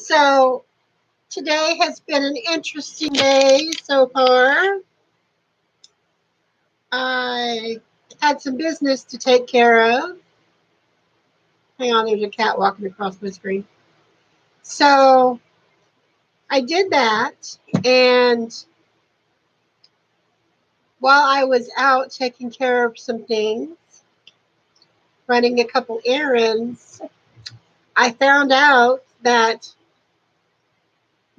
So today has been an interesting day so far. I had some business to take care of. Hang on, there's a cat walking across my screen. So I did that, and while I was out taking care of some things, running a couple errands, I found out that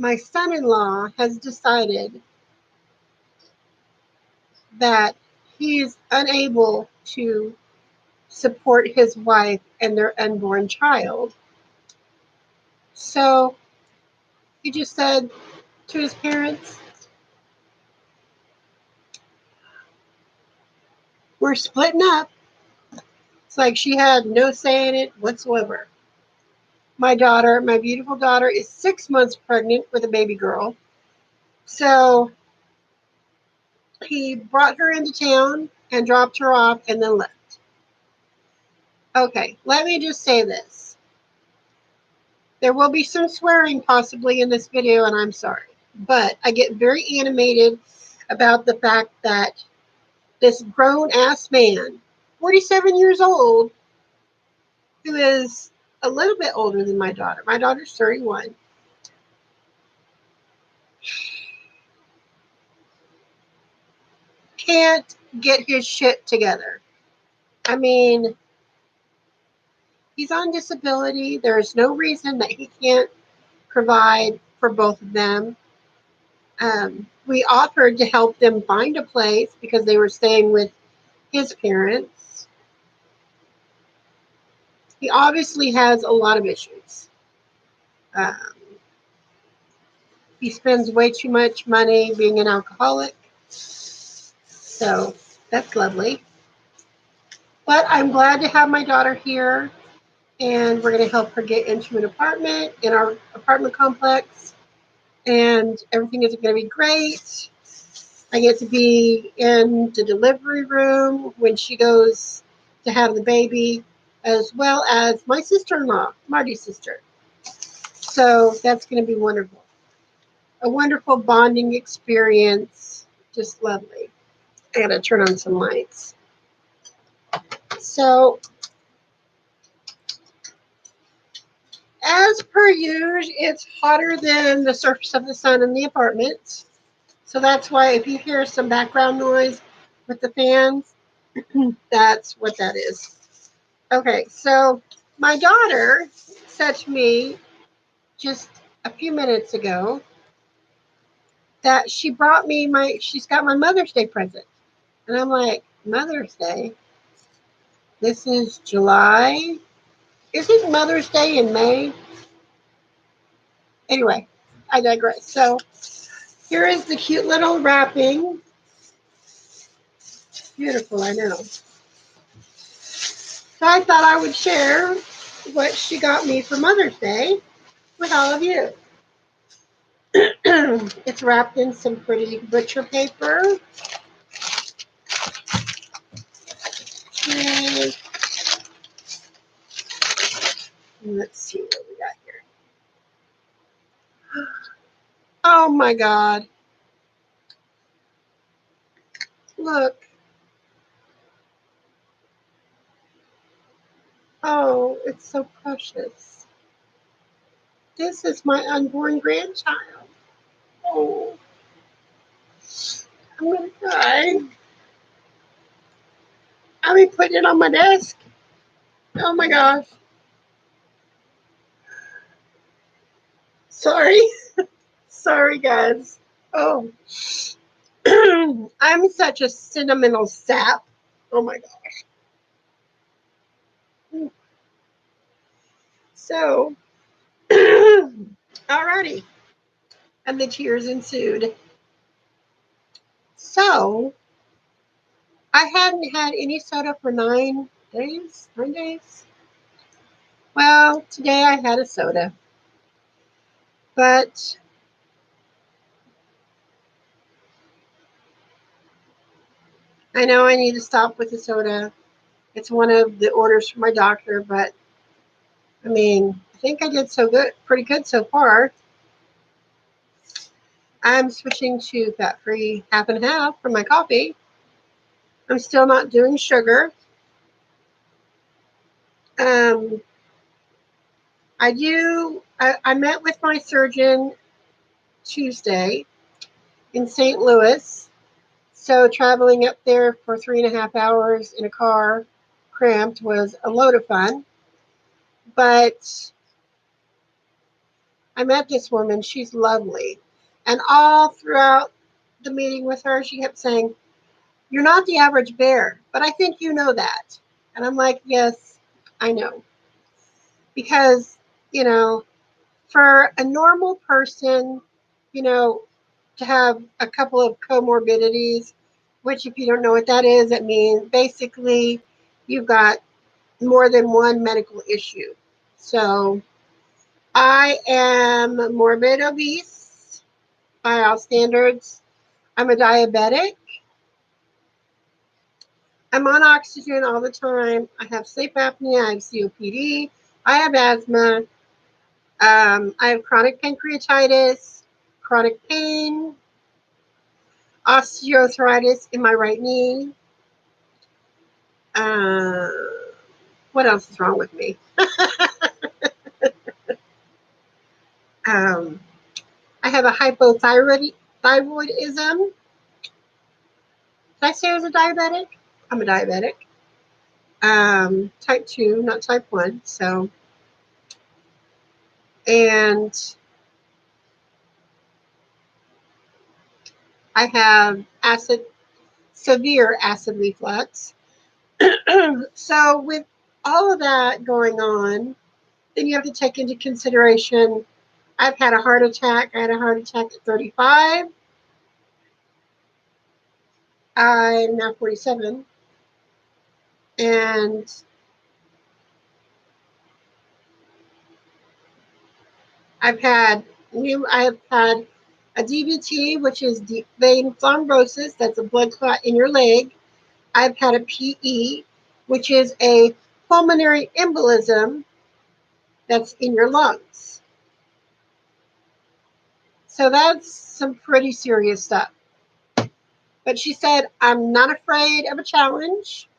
my son-in-law has decided that he is unable to support his wife and their unborn child. So he just said to his parents, "We're splitting up." It's like she had no say in it whatsoever. My daughter, my beautiful daughter, is 6 months pregnant with a baby girl. So he brought her into town and dropped her off and then left. Okay, let me just say this. There will be some swearing possibly in this video, and I'm sorry. But I get very animated about the fact that this grown-ass man, 47 years old, who is a little bit older than my daughter. My daughter's 31. Can't get his shit together. I mean, he's on disability. There's no reason that he can't provide for both of them. We offered to help them find a place because they were staying with his parents. He obviously has a lot of issues. Um, he spends way too much money being an alcoholic. So that's lovely. But I'm glad to have my daughter here, and we're going to help her get into an apartment in our apartment complex, and everything is going to be great. I get to be in the delivery room when she goes to have the baby, as well as my sister-in-law, Marty's sister. So that's going to be wonderful. A wonderful bonding experience. Just lovely. I got to turn on some lights. So, as per usual, it's hotter than the surface of the sun in the apartment. So that's why if you hear some background noise with the fans, that's what that is. Okay, so my daughter said to me just a few minutes ago that she brought me she's got my Mother's Day present. And I'm like, Mother's Day? This is July? Isn't Mother's Day in May? Anyway, I digress. So here is the cute little wrapping. Beautiful, I know. So I thought I would share what she got me for Mother's Day with all of you. It's wrapped in some pretty butcher paper. And let's see what we got here. Oh my God. Look. Oh, it's so precious. This is my unborn grandchild. Oh, I'm going to cry. I'll be putting it on my desk. Oh my gosh. Sorry. Sorry, guys. Oh. I'm such a sentimental sap. Oh my gosh. So, alrighty. And the tears ensued. So, I hadn't had any soda for 9 days. 9 days. Well, today I had a soda. But I know I need to stop with the soda. It's one of the orders from my doctor, but I mean, think I did pretty good so far. I'm switching to fat-free half and half for my coffee. I'm still not doing sugar. Um, I met with my surgeon Tuesday in St. Louis. So traveling up there for 3.5 hours in a car, cramped, was a load of fun. But I met this woman. She's lovely. And all throughout the meeting with her, she kept saying, "You're not the average bear, but I think you know that." And I'm like, "Yes, I know." Because, you know, for a normal person, you know, to have a couple of comorbidities, which, if you don't know what that is, it means basically you've got more than one medical issue. So I am morbid obese by all standards. I'm a diabetic. I'm on oxygen all the time. I have sleep apnea. I have COPD. I have asthma. I have chronic pancreatitis, chronic pain, osteoarthritis in my right knee. Uh, what else is wrong with me? um, I have a hypothyroidism. Did I say I was a diabetic? I'm a diabetic. Type 2, not type 1. So, and I have severe acid reflux. So, with all of that going on, then you have to take into consideration I've had a heart attack. I had a heart attack at 35. I'm now 47. And I've had a DVT, which is deep vein thrombosis, that's a blood clot in your leg. I've had a PE, which is a pulmonary embolism that's in your lungs. So that's some pretty serious stuff. But she said, I'm not afraid of a challenge.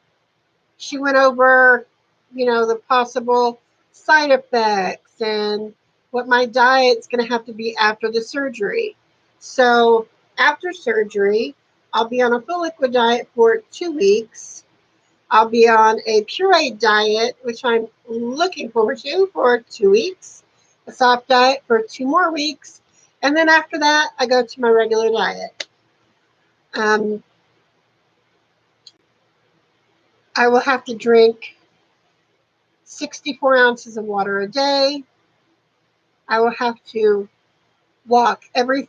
She went over, the possible side effects and what my diet's going to have to be after the surgery. So after surgery, I'll be on a full liquid diet for 2 weeks. I'll be on a pureed diet, which I'm looking forward to, for 2 weeks, a soft diet for 2 more weeks, and then after that, I go to my regular diet. I will have to drink 64 ounces of water a day. I will have to walk every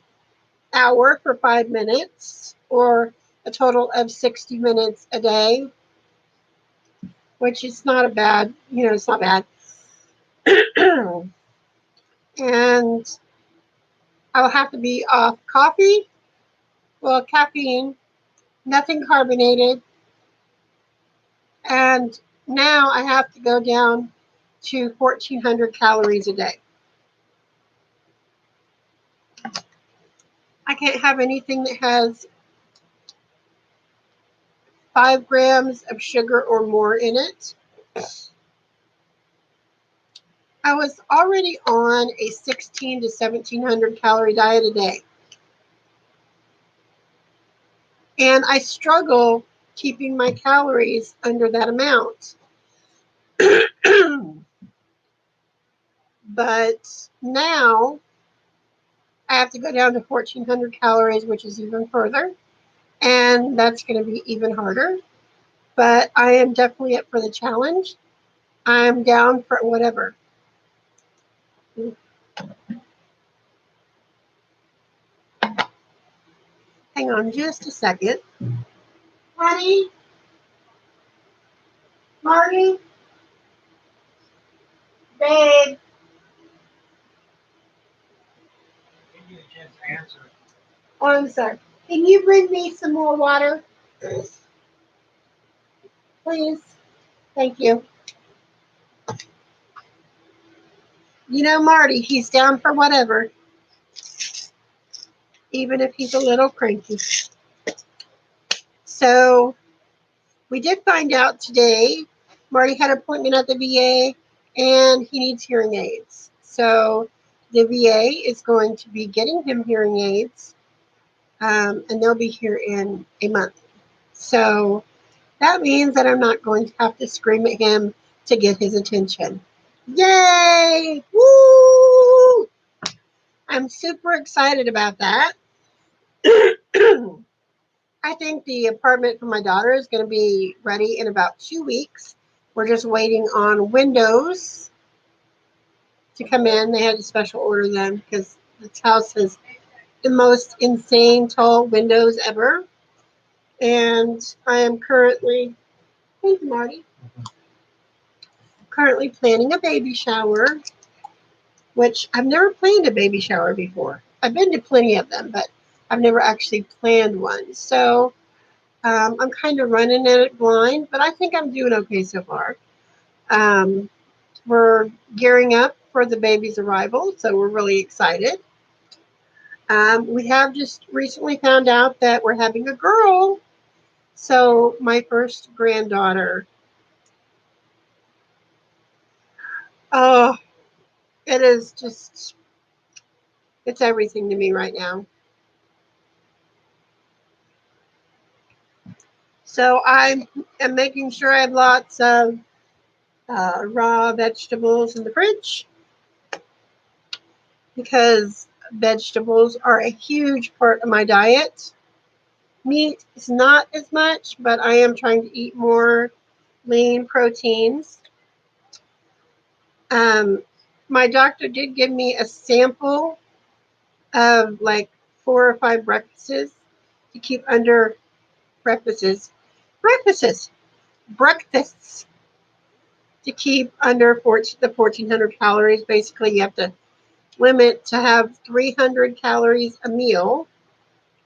hour for 5 minutes, or a total of 60 minutes a day, which is not a bad, it's not bad. And I will have to be off coffee, well, caffeine, nothing carbonated. And now I have to go down to 1,400 calories a day. I can't have anything that has 5 grams of sugar or more in it. I was already on a 1,600 to 1,700 calorie diet a day. And I struggle keeping my calories under that amount. But now I have to go down to 1,400 calories, which is even further. And that's going to be even harder. But I am definitely up for the challenge. I'm down for whatever. Hang on just a second. Honey? Marty? Babe? Give you a chance to answer. Oh, I'm sorry. Can you bring me some more water? Please? Thank you. You know, Marty, he's down for whatever, even if he's a little cranky. So we did find out today Marty had an appointment at the VA and he needs hearing aids. So the VA is going to be getting him hearing aids, and they'll be here in a month. So that means that I'm not going to have to scream at him to get his attention. Yay! Woo! I'm super excited about that. I think the apartment for my daughter is going to be ready in about 2 weeks. We're just waiting on windows to come in. They had to special order them because this house has the most insane tall windows ever. And I am currently, thank you, Marty, currently planning a baby shower, which I've never planned a baby shower before. I've been to plenty of them, but I've never actually planned one. So I'm kind of running at it blind, but I think I'm doing okay so far. Um, we're gearing up for the baby's arrival, so we're really excited. We have just recently found out that we're having a girl. So my first granddaughter. Oh, it is just, it's everything to me right now. So I am making sure I have lots of raw vegetables in the fridge because vegetables are a huge part of my diet. Meat is not as much, but I am trying to eat more lean proteins. Um, my doctor did give me a sample of like 4 or 5 breakfasts to keep under breakfasts, breakfasts to keep under the 1400 calories. Basically, you have to limit to have 300 calories a meal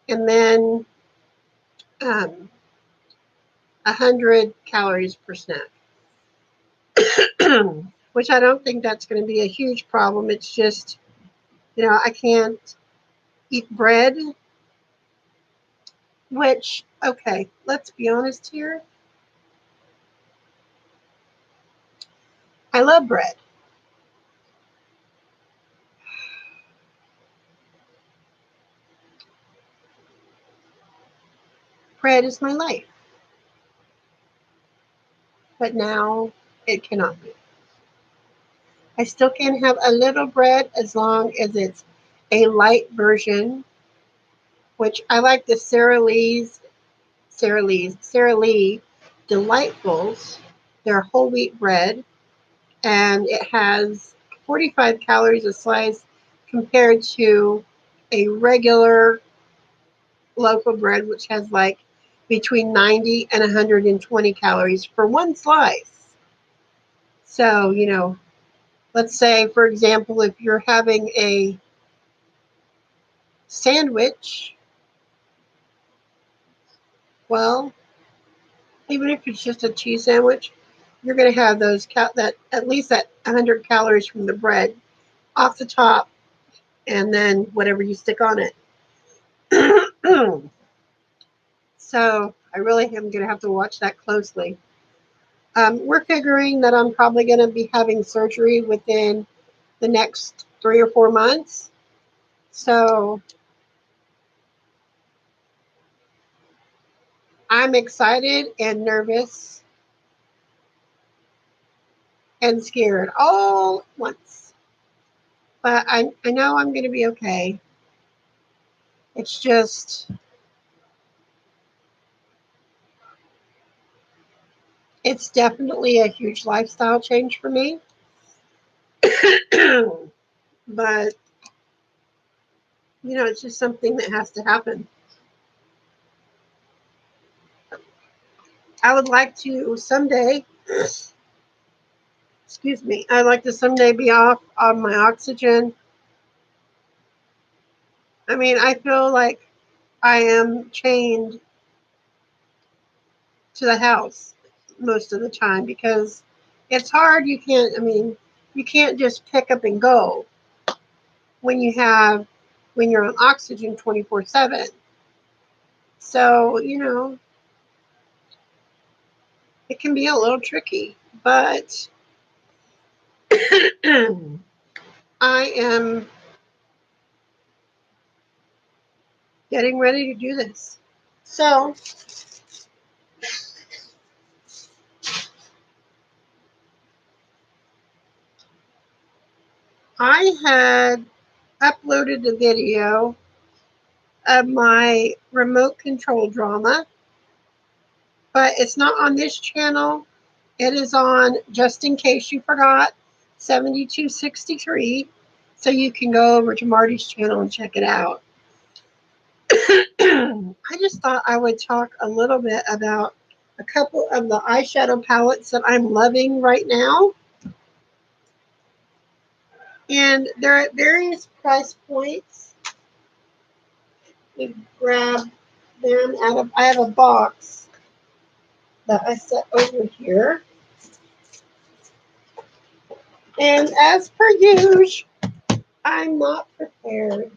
and then 100 calories per snack. Which I don't think that's going to be a huge problem. It's just, I can't eat bread, which, okay, let's be honest here. I love bread. Bread is my life, but now it cannot be. I still can have a little bread as long as it's a light version, which I like the Sara Lee Delightfuls. They're whole wheat bread, and it has 45 calories a slice compared to a regular loaf of bread, which has like between 90 and 120 calories for one slice. So, let's say, for example, if you're having a sandwich, well, even if it's just a cheese sandwich, you're going to have that at least that 100 calories from the bread off the top, and then whatever you stick on it. So I really am going to have to watch that closely. We're figuring that I'm probably going to be having surgery within the next 3 or 4 months. So I'm excited and nervous and scared all at once. But I know I'm going to be okay. It's just, it's definitely a huge lifestyle change for me. But, it's just something that has to happen. I would like to someday, excuse me, I'd like to someday be off on my oxygen. I mean, I feel like I am chained to the house most of the time because it's hard. You can't, I mean, you can't just pick up and go when you're on oxygen 24/7. So, it can be a little tricky, but I am getting ready to do this. So, I had uploaded a video of my remote control drama, but it's not on this channel. It is on, just in case you forgot, 7263. So you can go over to Marty's channel and check it out. I just thought I would talk a little bit about a couple of the eyeshadow palettes that I'm loving right now. And they're at various price points. You grab them out of, I have a box that I set over here. And as per usual, I'm not prepared.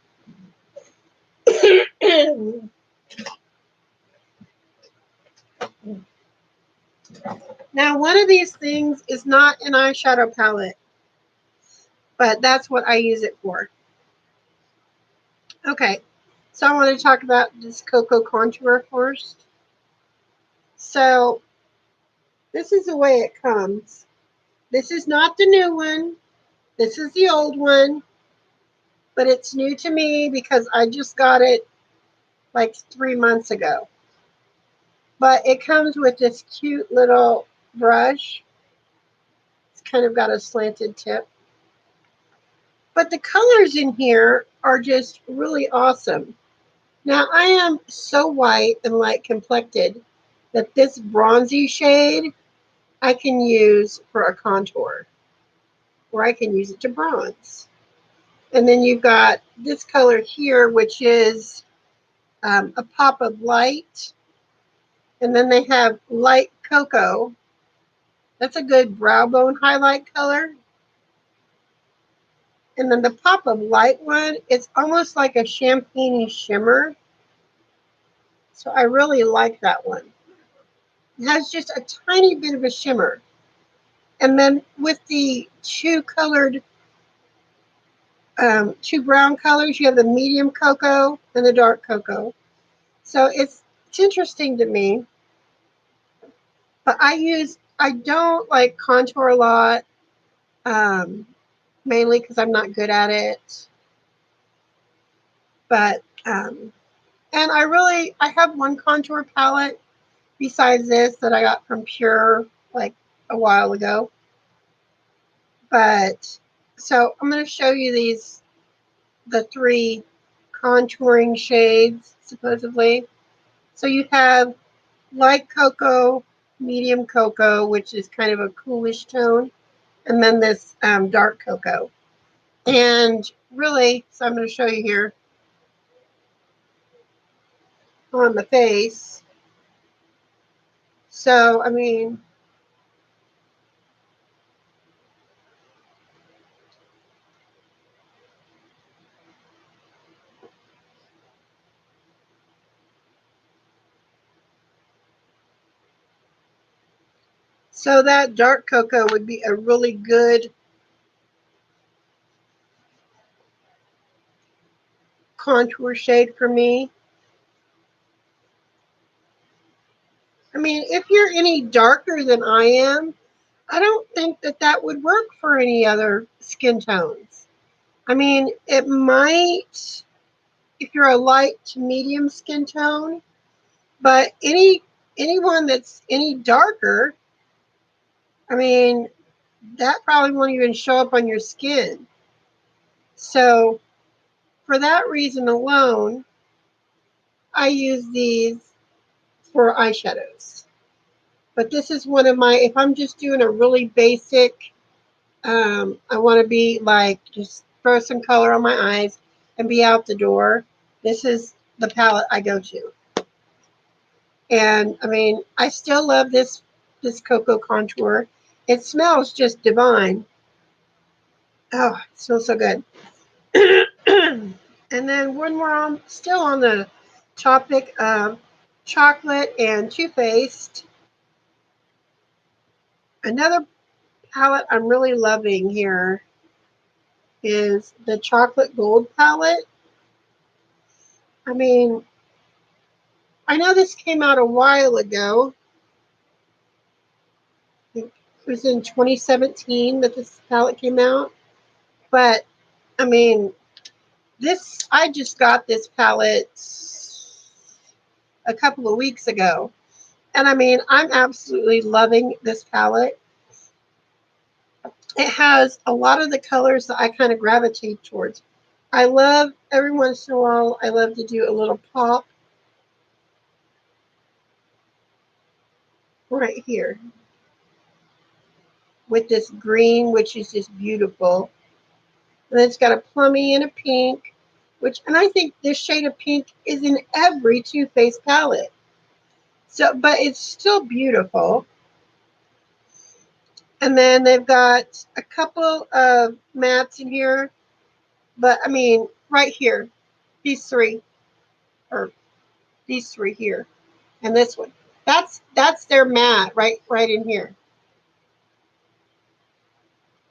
Now, one of these things is not an eyeshadow palette, but that's what I use it for. Okay, so I want to talk about this Cocoa Contour first. So, this is the way it comes. This is not the new one. This is the old one, but it's new to me because I just got it like 3 months ago. But it comes with this cute little brush. It's kind of got a slanted tip. But the colors in here are just really awesome. Now, I am so white and light complected that this bronzy shade I can use for a contour, or I can use it to bronze. And then you've got this color here, which is a pop of light. And then they have light cocoa. That's a good brow bone highlight color. And then the pop of light one, it's almost like a champagne shimmer. So I really like that one. It has just a tiny bit of a shimmer. And then with the two brown colors, you have the medium cocoa and the dark cocoa. So it's interesting to me. But I don't like contour a lot, mainly because I'm not good at it. But, and I have one contour palette besides this that I got from Pure like a while ago. But, so I'm going to show you the 3 contouring shades, supposedly. So you have light cocoa, medium cocoa, which is kind of a coolish tone, and then this dark cocoa. And really, so I'm going to show you here on the face. So, I mean, so that dark cocoa would be a really good contour shade for me. I mean, if you're any darker than I am, I don't think that would work for any other skin tones. I mean, it might if you're a light to medium skin tone, but anyone that's any darker, I mean, that probably won't even show up on your skin. So for that reason alone, I use these for eyeshadows. But this is one of my, if I'm just doing a really basic, I want to be like, just throw some color on my eyes and be out the door, this is the palette I go to. And I mean, I still love this Cocoa Contour. It smells just divine. Oh, it smells so good. And then when we're still on the topic of chocolate and toothpaste, another palette I'm really loving here is the chocolate gold palette. I mean, I know this came out a while ago. I think it was in 2017 that this palette came out. But I mean, this I just got this palette a couple of weeks ago. And I mean, I'm absolutely loving this palette. It has a lot of the colors that I kind of gravitate towards. I love every once in a while, I love to do a little pop right here with this green, which is just beautiful. And it's got a plummy and a pink, and I think this shade of pink is in every Too Faced palette. So, but it's still beautiful. And then they've got a couple of mattes in here, but I mean, right here, these three, or these three here, and this one. That's their matte right in here.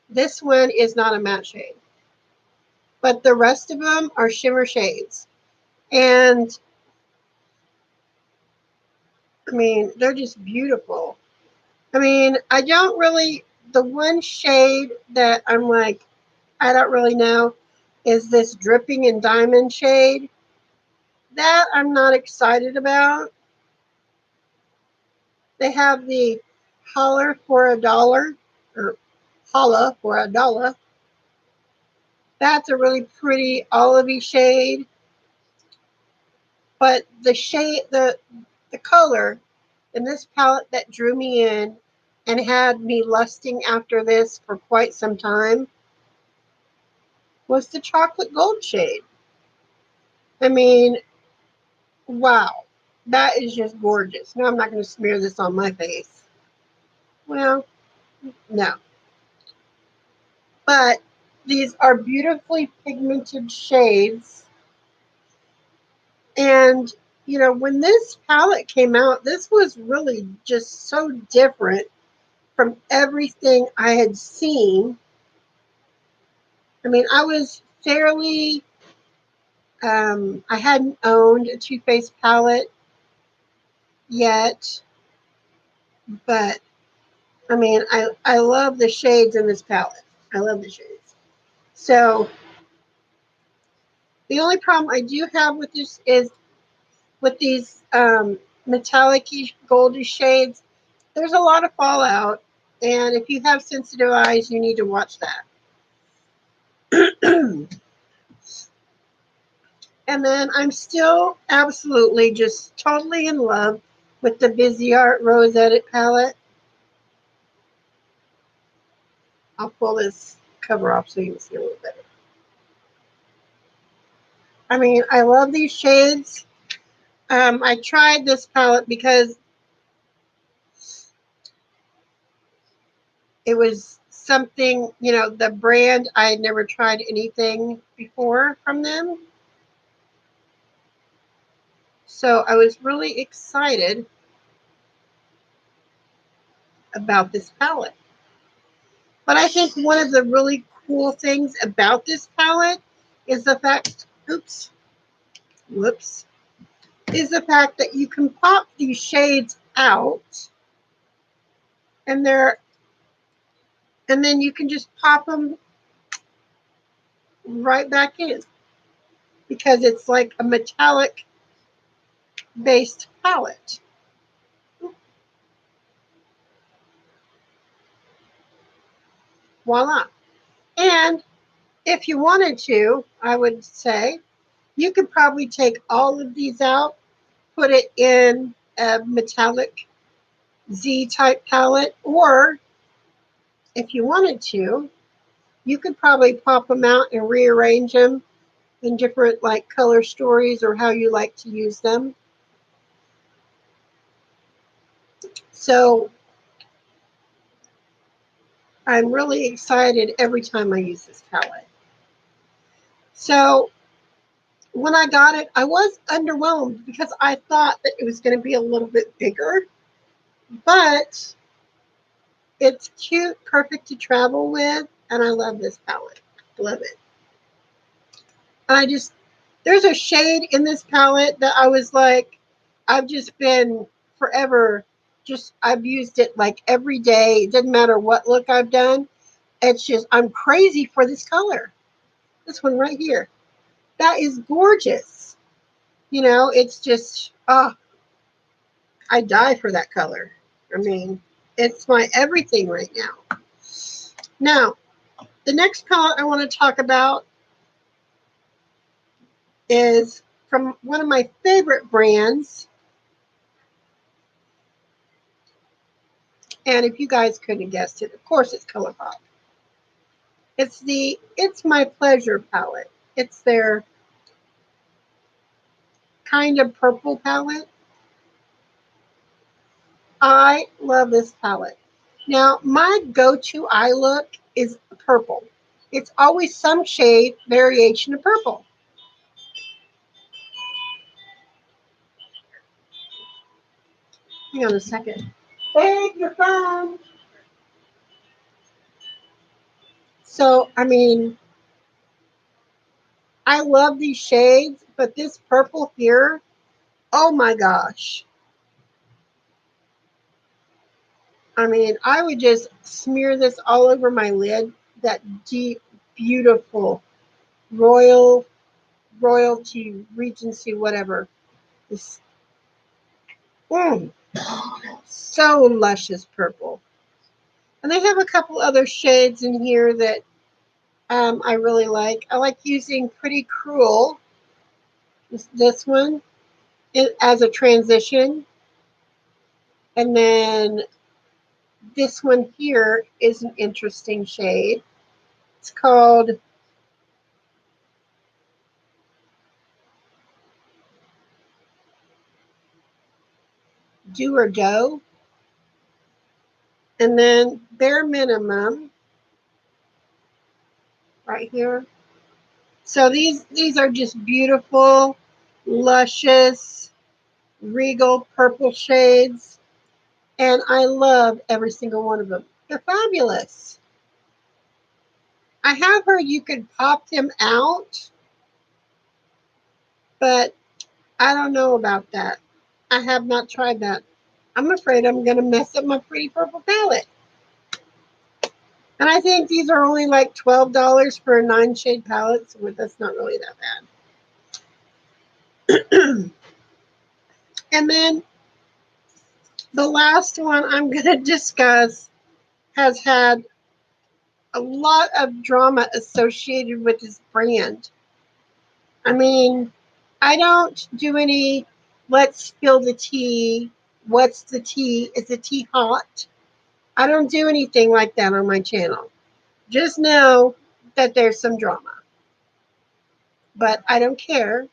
This one is not a matte shade, but the rest of them are shimmer shades. And I mean, they're just beautiful. I mean, I don't really, the one shade that I'm like, I don't really know is this dripping in diamond shade. That I'm not excited about. They have the holler for $1 or holla for $1. That's a really pretty olivey shade. But the color in this palette that drew me in and had me lusting after this for quite some time was the chocolate gold shade. I mean, wow. That is just gorgeous. No, I'm not going to smear this on my face. Well, no. But these are beautifully pigmented shades. And, you know, when this palette came out, this was really just so different from everything I had seen. I mean, I was fairly, I hadn't owned a Too Faced palette yet, but I mean, I love the shades in this palette. I love the shades. So the only problem I do have with this is with these metallic goldy shades, there's a lot of fallout. And if you have sensitive eyes, you need to watch that. And then I'm still absolutely just totally in love with the Busy Art Rose Edit palette. I'll pull this cover off so you can see a little better. I mean, I love these shades. I tried this palette because it was something, you know, the brand, I had never tried anything before from them. So I was really excited about this palette. But I think one of the really cool things about this palette is the fact, oops, whoops, is the fact that you can pop these shades out and then you can just pop them right back in because it's like a metallic based palette. Voila. And if you wanted to, I would say you could probably take all of these out, put it in a metallic Z type palette, or if you wanted to, you could probably pop them out and rearrange them in different like color stories or how you like to use them. So I'm really excited every time I use this palette. So when I got it, I was underwhelmed because I thought that it was going to be a little bit bigger, but it's cute, perfect to travel with, and I love this palette. Love it. And there's a shade in this palette that I was like, I've just been forever, I've used it like every day. It doesn't matter what look I've done. It's just, I'm crazy for this color. This one right here. That is gorgeous. It's just, oh, I die for that color. I mean, it's my everything right now. Now, the next palette I want to talk about is from one of my favorite brands. And if you guys couldn't have guessed it, of course it's ColourPop. It's My Pleasure palette. It's their kind of purple palette. I love this palette. Now, my go-to eye look is purple. It's always some shade variation of purple. Hang on a second. Take your phone. So, I mean, I love these shades, but this purple here, oh my gosh. I mean, I would just smear this all over my lid. That deep, beautiful, royalty, regency, whatever. This, mm, so luscious purple. And they have a couple other shades in here that I really like. I like using Pretty Cruel, this one, as a transition. And then this one here is an interesting shade. It's called Do or Do. And then Bare Minimum right here. So these are just beautiful, luscious, regal purple shades. And I love every single one of them. They're fabulous. I have heard you could pop them out, but I don't know about that. I have not tried that. I'm afraid I'm going to mess up my pretty purple palette. And I think these are only like $12 for a 9-shade palette, so that's not really that bad. And then the last one I'm going to discuss has had a lot of drama associated with this brand. I mean, I don't do any let's spill the tea. What's the tea? Is the tea hot? I don't do anything like that on my channel. Just know that there's some drama. But I don't care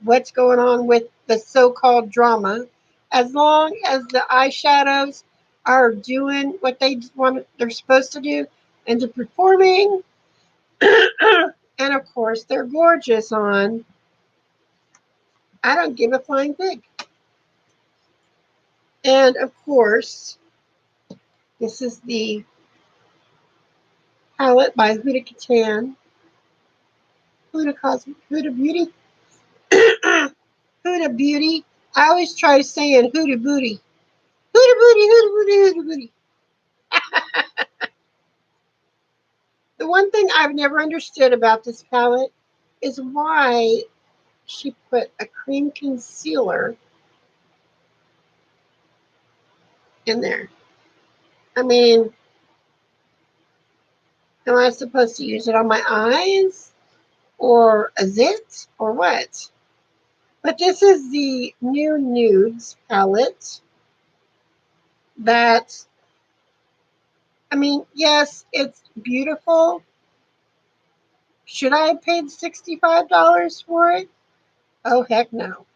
what's going on with the so-called drama as long as the eyeshadows are doing what they're supposed to do and they're performing. And of course they're gorgeous on. I don't give a flying fig. And of course, this is the palette by Huda Katan. Huda Beauty. Huda Beauty. I always try saying Huda Booty. Huda Booty, Huda Booty, Huda Booty. The one thing I've never understood about this palette is why she put a cream concealer in there. I mean, am I supposed to use it on my eyes? Or a zit? Or what? But this is the new Nudes palette that, I mean, yes, it's beautiful. Should I have paid $65 for it? Oh, heck no.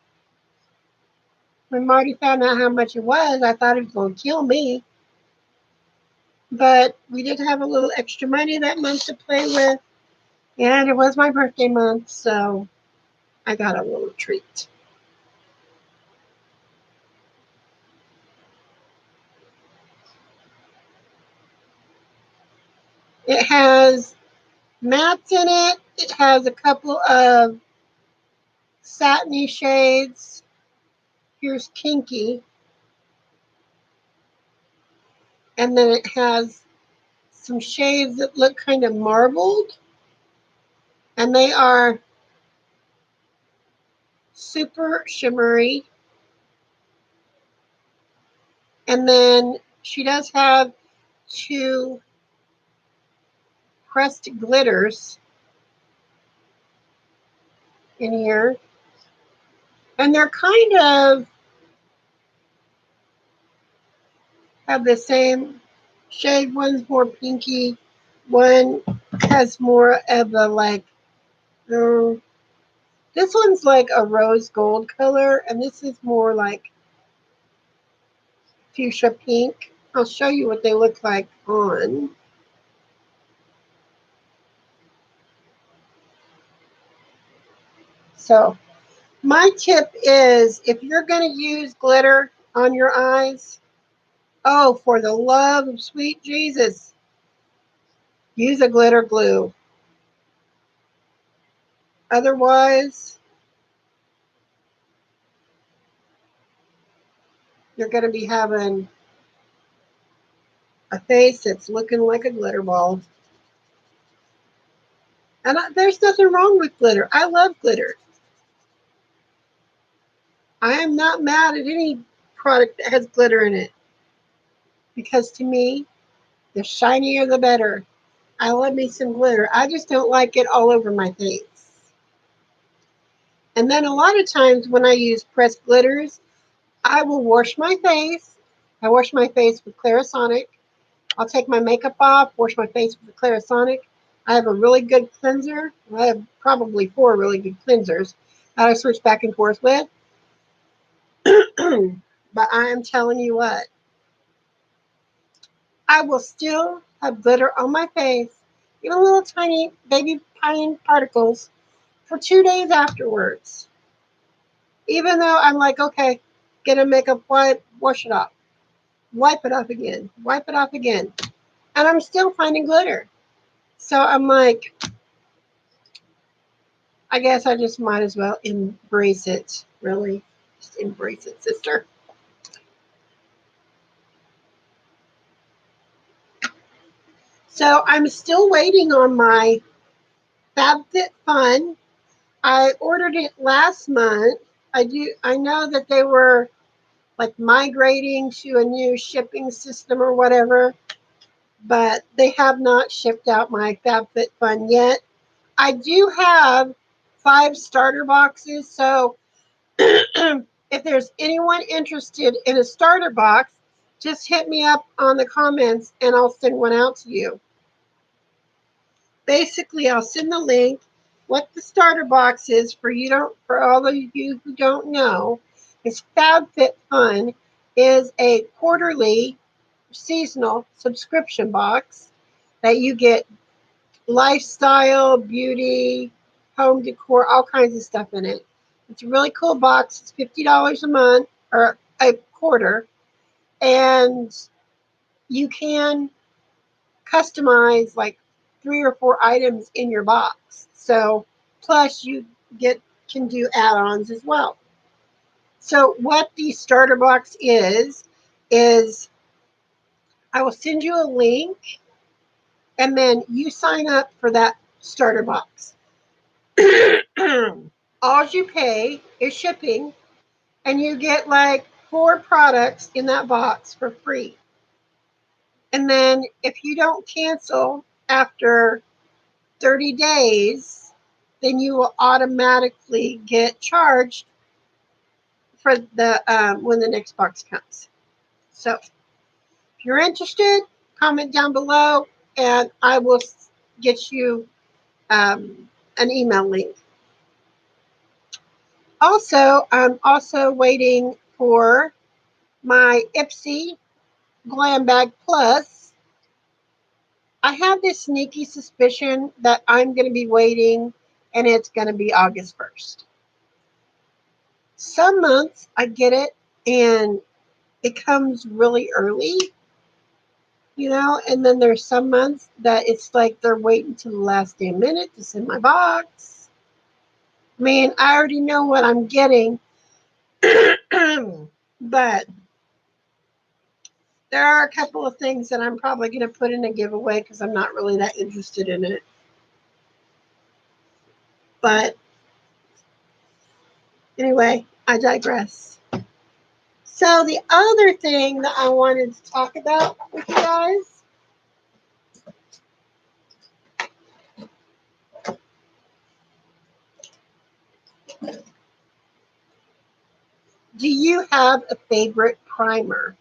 When Marty found out how much it was, I thought it was going to kill me. But we did have a little extra money that month to play with, and it was my birthday month, so I got a little treat. It has mattes in it. It has a couple of satiny shades. Here's Kinky. And then it has some shades that look kind of marbled. And they are super shimmery. And then she does have two pressed glitters in here. And they're kind of have the same shade. One's more pinky. One has more of a like, uh, this one's like a rose gold color, and this is more like fuchsia pink. I'll show you what they look like on. So my tip is if you're going to use glitter on your eyes, oh, for the love of sweet Jesus, use a glitter glue. Otherwise, you're going to be having a face that's looking like a glitter ball. And there's nothing wrong with glitter. I love glitter. I am not mad at any product that has glitter in it because to me, the shinier the better. I love me some glitter. I just don't like it all over my face. And then a lot of times when I use pressed glitters, I will wash my face. I wash my face with Clarisonic. I'll take my makeup off, wash my face with Clarisonic. I have a really good cleanser. I have probably 4 really good cleansers that I switch back and forth with. But I am telling you what, I will still have glitter on my face, even little tiny baby pine particles, for 2 days afterwards. Even though I'm like, okay, get a makeup wipe, wash it off, wipe it off again, wipe it off again. And I'm still finding glitter. So I'm like, I guess I just might as well embrace it, really. Just embrace it, sister. So I'm still waiting on my FabFitFun. I ordered it last month. I know that they were like migrating to a new shipping system or whatever, but they have not shipped out my FabFitFun yet. I do have 5 starter boxes, so if there's anyone interested in a starter box, just hit me up on the comments and I'll send one out to you. Basically, I'll send the link. What the starter box is for all of you who don't know, is FabFitFun is a quarterly seasonal subscription box that you get lifestyle, beauty, home decor, all kinds of stuff in it. It's a really cool box. It's $50 a month or a quarter, and you can customize like 3 or 4 items in your box. So plus you get can do add-ons as well. So what the starter box is I will send you a link and then you sign up for that starter box. All you pay is shipping and you get like 4 products in that box for free. And then if you don't cancel after 30 days, then you will automatically get charged for the when the next box comes. So if you're interested, comment down below and I will get you an email link. Also, I'm also waiting for my Ipsy Glam Bag Plus. I have this sneaky suspicion that I'm going to be waiting and it's going to be August 1st. Some months I get it and it comes really early, and then there's some months that it's like they're waiting to the last damn minute to send my box. I mean, I already know what I'm getting, but there are a couple of things that I'm probably going to put in a giveaway because I'm not really that interested in it. But anyway, I digress. So the other thing that I wanted to talk about with you guys, do you have a favorite primer?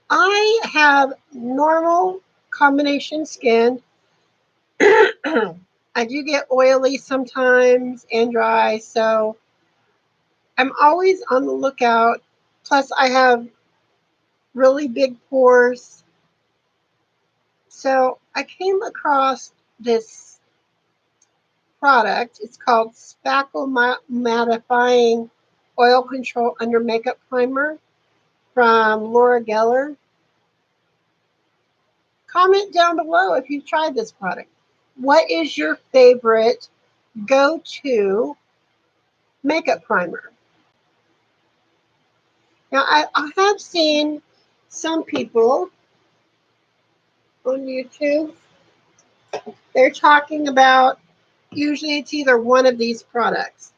I have normal combination skin. I do get oily sometimes and dry, so I'm always on the lookout. Plus, I have really big pores. So I came across this product. It's called Spackle Mattifying Oil Control Under Makeup Primer from Laura Geller. Comment down below if you've tried this product. What is your favorite go-to makeup primer? Now, I have seen some people on YouTube, they're talking about, usually it's either one of these products.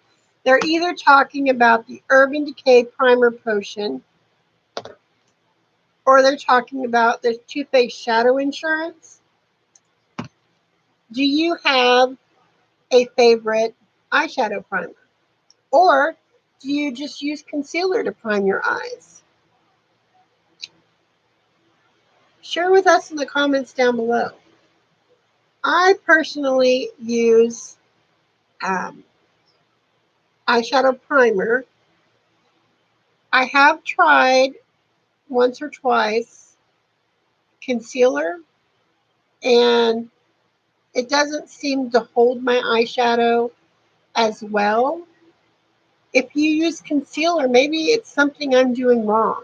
They're either talking about the Urban Decay Primer Potion, or they're talking about the Too Faced Shadow Insurance. Do you have a favorite eyeshadow primer? Or do you just use concealer to prime your eyes? Share with us in the comments down below. I personally use eyeshadow primer. I have tried once or twice concealer, and it doesn't seem to hold my eyeshadow as well. If you use concealer, maybe it's something I'm doing wrong.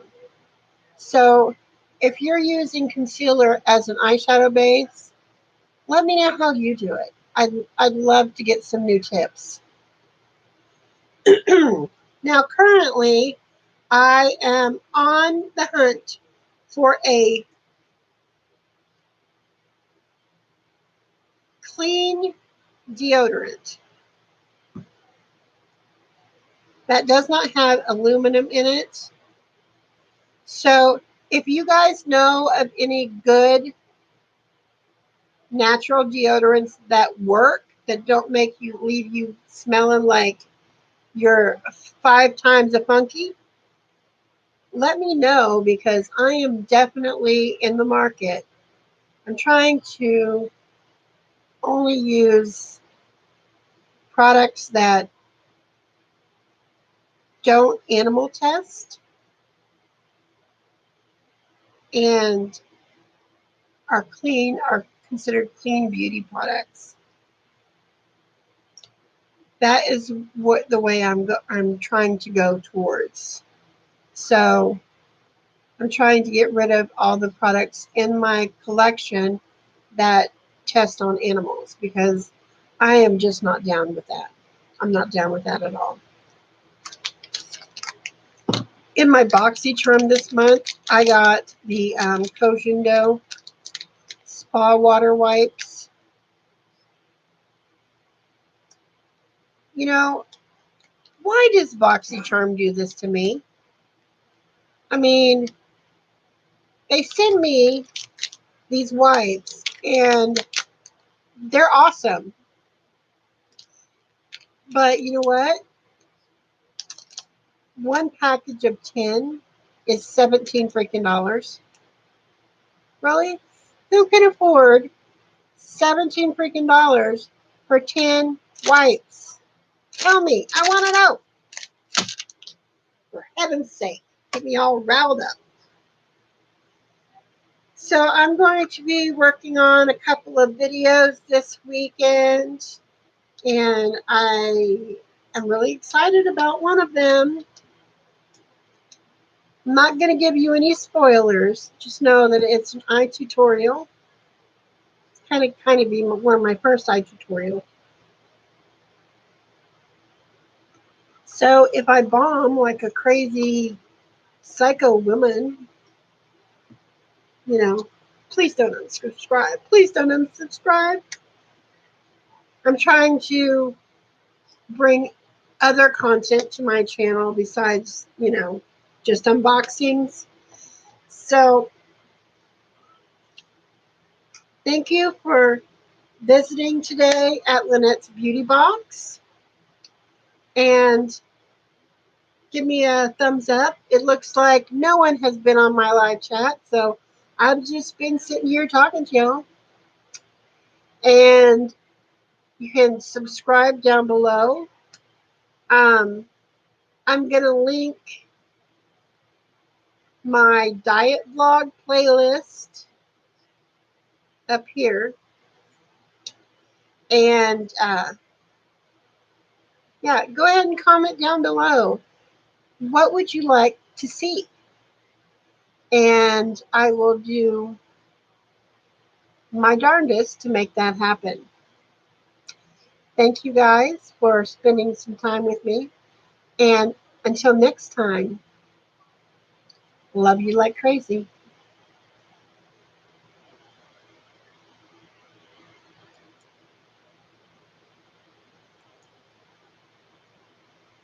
So if you're using concealer as an eyeshadow base, let me know how you do it. I'd love to get some new tips. Now, currently, I am on the hunt for a clean deodorant that does not have aluminum in it. So, if you guys know of any good natural deodorants that work, that don't make you leave you smelling like you're 5 times a funky, let me know because I am definitely in the market. I'm trying to only use products that don't animal test and are clean, are considered clean beauty products. That is what the way I'm trying to go towards. So I'm trying to get rid of all the products in my collection that test on animals because I am just not down with that. I'm not down with that at all. In my BoxyCharm this month, I got the Kojindo Spa Water Wipes. You know, why does BoxyCharm do this to me? I mean, they send me these wipes and they're awesome. But you know what? One package of 10 is 17 freaking dollars. Really? Who can afford 17 freaking dollars for 10 wipes? Tell me. I want to know. For heaven's sake. Get me all riled up. So I'm going to be working on a couple of videos this weekend, and I am really excited about one of them. I'm not going to give you any spoilers. Just know that it's an eye tutorial. It's kind of be one of my first eye tutorials. So if I bomb like a crazy psycho woman, you know, please don't unsubscribe. Please don't unsubscribe. I'm trying to bring other content to my channel besides, just unboxings. So thank you for visiting today at Lynette's Beauty Box. And give me a thumbs up. It looks like no one has been on my live chat, so I've just been sitting here talking to y'all. And you can subscribe down below. I'm going to link my diet vlog playlist up here. And yeah, go ahead and comment down below. What would you like to see? And I will do my darndest to make that happen. Thank you guys for spending some time with me. And until next time, love you like crazy.